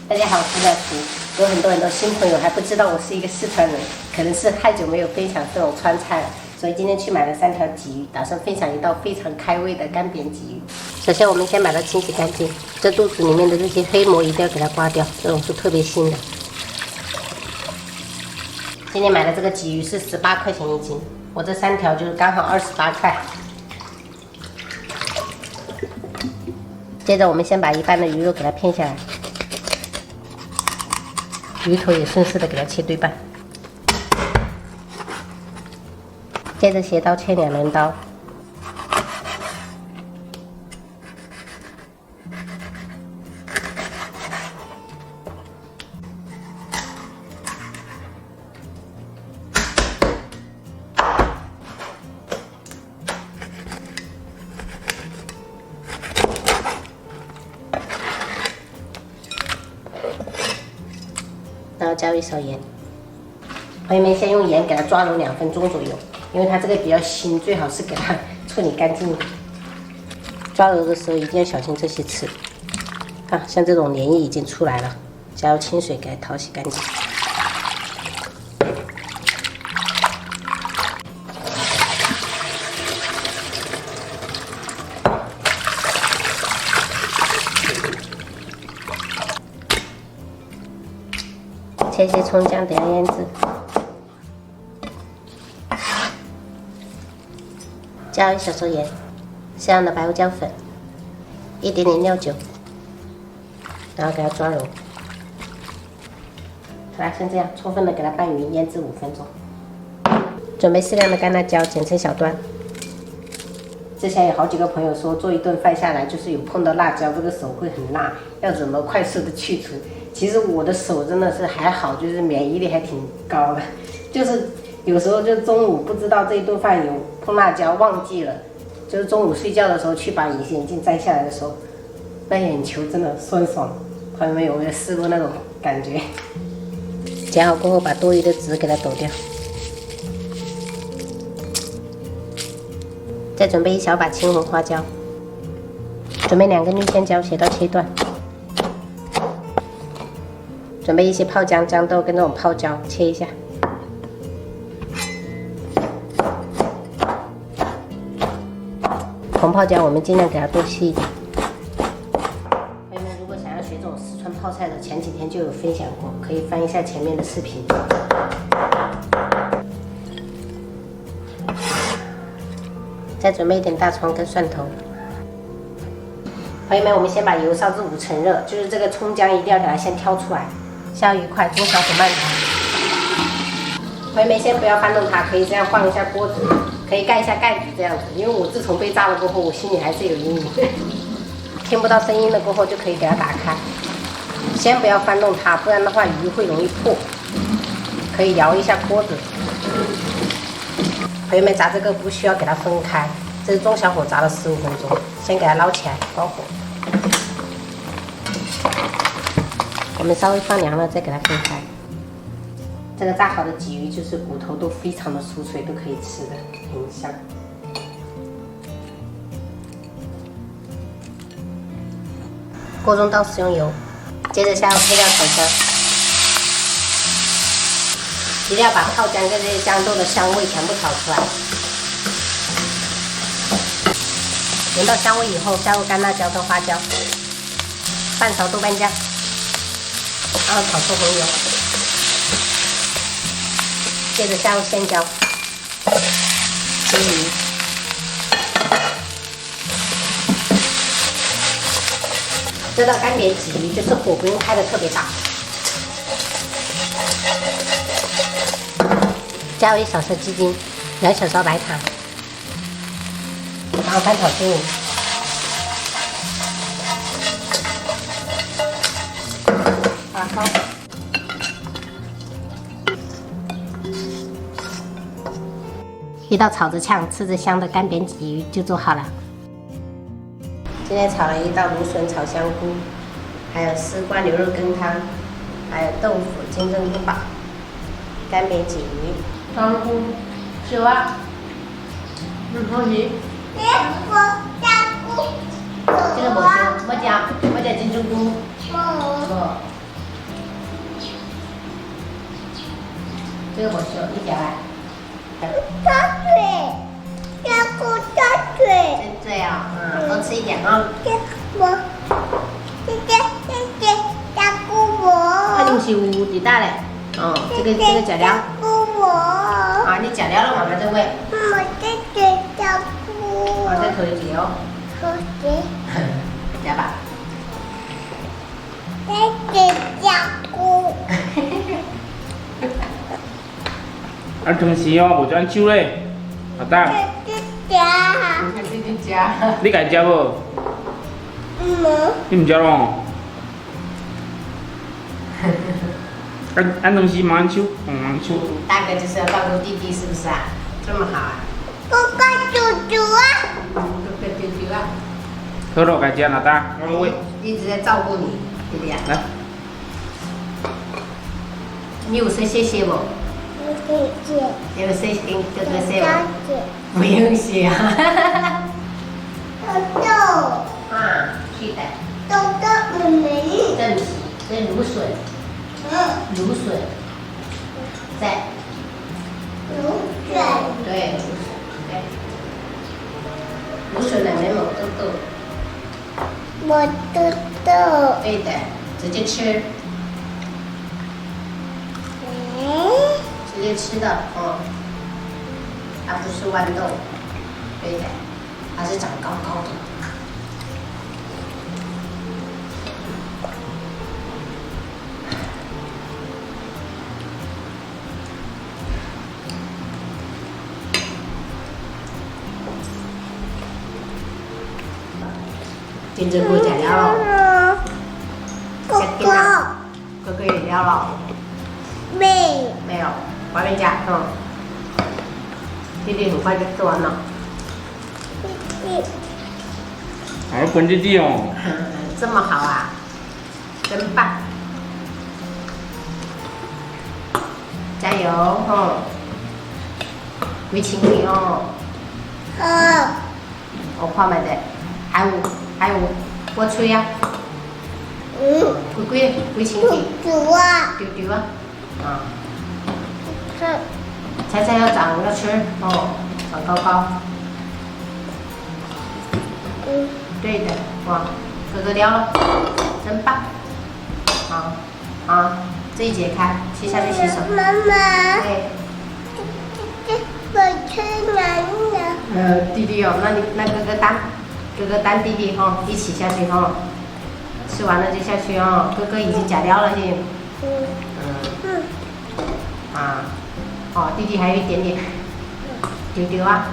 大家好，我是廖婷。有很多新朋友还不知道我是一个四川人，可能是太久没有分享这种川菜了，所以今天去买了3条鲫鱼，打算分享一道非常开胃的干煸鲫鱼。首先，我们先把它清洗干净，这肚子里面的这些黑膜一定要给它刮掉，这种是特别腥的。今天买的这个鲫鱼是18块钱1斤，我这3条就是刚好28块。接着，我们先把一半的鱼肉给它片下来。鱼头也顺势的给它切对半，接着斜刀切2轮刀，然后加入1勺盐。朋友们先用盐给它抓揉2分钟左右，因为它这个比较腥，最好是给它处理干净。抓揉的时候一定要小心这些刺，看像这种粘液已经出来了，加入清水给它淘洗干净。切些葱姜，等下腌制。加入1小勺盐，适量的白胡椒粉，一点点料酒，然后给它抓揉。好了，先这样，充分的给它拌匀，腌制5分钟。准备适量的干辣椒，剪成小段。之前有好几个朋友说，做一顿饭下来，就是有碰到辣椒，这个手会很辣，要怎么快速的去除？其实我的手真的是还好，就是免疫力还挺高的，就是有时候就中午不知道这一顿饭有碰辣椒，忘记了，就是中午睡觉的时候去把隐形眼镜摘下来的时候，那眼球真的酸爽。朋友们有没有试过那种感觉？剪好过后，把多余的籽给它抖掉。再准备1小把青红花椒，准备2根绿线椒，斜刀切断。准备一些泡姜、豇豆跟这种泡椒，切一下。红泡椒我们尽量给它剁细一点。朋友们，如果想要学这种四川泡菜的，前几天就有分享过，可以翻一下前面的视频。再准备一点大葱跟蒜头。朋友们，我们先把油烧至5成热，就是这个葱姜一定要给它先挑出来。下油1块，中小火慢炒。朋友们先不要翻动它，可以这样晃一下锅子，可以盖一下盖子这样子。因为我自从被炸了过后，我心里还是有阴影。听不到声音了过后，就可以给它打开。先不要翻动它，不然的话鱼会容易破。可以摇一下锅子。朋友们，炸这个不需要给它分开，这是中小火炸了15分钟，先给它捞起来，关火。我们稍微放凉了再给它分开。这个炸好的鲫鱼就是骨头都非常的酥脆，都可以吃的，很香。锅中倒食用油，接着下入配料炒香，一定要把泡姜跟这些豇豆的香味全部炒出来。闻到香味以后，加入干辣椒跟花椒，半勺豆瓣酱。然后炒出红油，接着加入鲜椒、青鱼，这道干煸鲫鱼就是火不用开的特别大，加入1小勺鸡精，2小勺白糖，然后翻炒均匀。高一道炒着呛、吃着香的干煸鲫鱼就做好了。今天炒了一道芦笋炒香菇，还有丝瓜牛肉羹汤，还有豆腐金针菇煲、干煸鲫鱼、香菇、西瓜、猪皮。这个没加金针菇。这个我修，你夹来。插嘴，要不插嘴。对啊，多吃一点啊。我，谢谢大姑婆。啊，你是有滴答嘞？哦，这个假料。姑婆。啊，你假料了，妈妈再喂。我谢谢大姑。啊，再投一点哦。好的。夹吧。谢谢大姑。啊，东西哦，无转手嘞，阿蛋，谢谢家。你去夹。你家食无？你唔食咯？东西慢手，慢手。大哥就是要照顾弟弟，是不是啊？这么好啊？哥哥叔叔啊。哥哥弟弟啊。好咯，家食阿蛋，我喂。一直在照顾你，弟弟啊。来。你有说谢谢不？谢谢。有说跟哥哥说大不？姐。不用谢啊。豆豆。啊，是的。豆豆妹妹。这不是，这芦笋。芦笋。在。芦笋。对，芦笋，对。芦笋里面有豆豆。我豆豆。对的，直接吃。直接吃的，它不是豌豆，对的，它是长高高的。金针菇假料了，哥哥。哥哥也料了，妹。没有，外面加，弟弟很快就做完了。好，跟弟弟哦。这么好啊，真棒！加油几千块哦。我看咪得，还有，我吹啊。几千块。猪啊。丢丢啊，菜菜要长要吃长高高。对的，哇，哥哥撩了，真棒！自己解开，去下去洗手。妈妈。对。我吃完了。弟弟哦，那哥哥带弟弟一起下去吃完了就下去哥哥已经假料了去。弟弟还有一点点，丢丢啊。